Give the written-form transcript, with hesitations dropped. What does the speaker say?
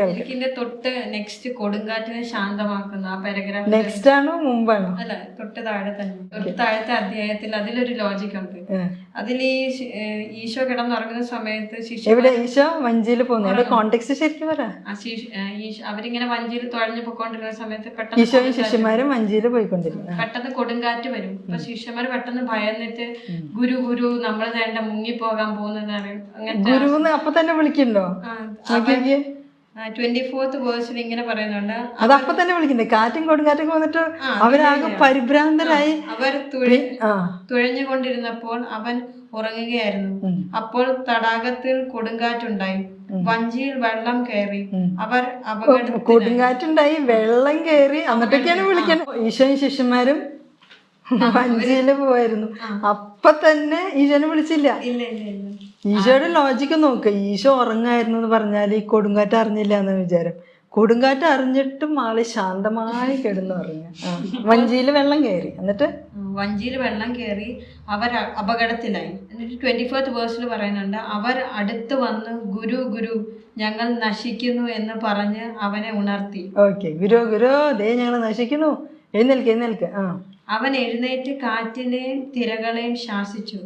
ഇതിന്റെ തൊട്ട് നെക്സ്റ്റ് കൊടുങ്കാറ്റിനെ ശാന്തമാക്കുന്ന ആ പാരഗ്രാഫ് നെക്സ്റ്റ് ആണോ മുമ്പാണോ? അല്ല, തൊട്ട് താഴെ തന്നെ. തൊട്ട് താഴത്തെ അധ്യായത്തിൽ അതിലൊരു ലോജിക് ഉണ്ട്. അതിൽ ഈ ഈശോ കിടന്നുറങ്ങുന്ന സമയത്ത് എവിടെ ഈശോ വഞ്ചിയിൽ പോകുന്നു? കോണ്ടെക്സ്റ്റ് ശരിക്കും പറ. അവരിങ്ങനെ വഞ്ചിയിൽ തുഴഞ്ഞു പോയിക്കൊണ്ടിരുന്ന സമയത്ത് പെട്ടെന്ന് ഈശോയും ശിഷ്യന്മാരും വഞ്ചിയിൽ പോയിക്കൊണ്ടിരുന്നു. പെട്ടെന്ന് കൊടുങ്കാറ്റ് വരും. അപ്പൊ ശിഷ്യന്മാർ പെട്ടെന്ന് ഭയന്നിട്ട് ഗുരു ഗുരു നമ്മൾ വേണ്ട മുങ്ങിപ്പോകാൻ പോകുന്നതാണ് ഗുരുന്ന് അപ്പൊ തന്നെ വിളിക്കണ്ടോ? 24th വേഴ്സിൽ ഇങ്ങനെ പറയുന്നുണ്ട്. അത് അപ്പൊ തന്നെ വിളിക്കണ്ടേ? കാറ്റും കൊടുങ്കാറ്റും വന്നിട്ട് അവരാകെ പരിഭ്രാന്തരായി. അവർ തുഴഞ്ഞുകൊണ്ടിരുന്നപ്പോൾ അവൻ ഉറങ്ങുകയായിരുന്നു. അപ്പോൾ തടാകത്തിൽ കൊടുങ്കാറ്റുണ്ടായി, വഞ്ചിയിൽ വെള്ളം കയറി, അവർ അപകടത്തിൽ. കൊടുങ്കാറ്റുണ്ടായി, വെള്ളം കയറി, എന്നിട്ടൊക്കെയാണ് വിളിക്കുന്നത്. ഈശോയും ശിഷ്യന്മാരും വഞ്ചിയില് പോയിരുന്നു. അപ്പൊ തന്നെ ഈശോനെ വിളിച്ചില്ല. ഈശോയുടെ ലോജിക്ക് നോക്ക്. ഈശോ ഉറങ്ങായിരുന്നു എന്ന് പറഞ്ഞാൽ ഈ കൊടുങ്കാറ്റ് അറിഞ്ഞില്ല എന്ന് വിചാരം. കൊടുങ്കാറ്റ് അറിഞ്ഞിട്ടും ആള് ശാന്തമായി കിടന്നുറങ്ങുക. വഞ്ചിയിൽ വെള്ളം കയറി, എന്നിട്ട് വഞ്ചിയിൽ വെള്ളം കയറി അവർ അപകടത്തിലായി. എന്നിട്ട് 24th വേഴ്സിൽ പറയുന്നുണ്ട്, അവർ അടുത്ത് വന്ന് ഗുരു ഗുരു ഞങ്ങൾ നശിക്കുന്നു എന്ന് പറഞ്ഞ് അവനെ ഉണർത്തി. ഓക്കെ, ഗുരു ഗുരു ദേ ഞങ്ങൾ നശിക്കുന്നു, എഴുന്നേൽക്ക് എഴുന്നേൽക്ക്. അവൻ എഴുന്നേറ്റ് കാറ്റിനെയും തിരകളെയും ശാസിച്ചു.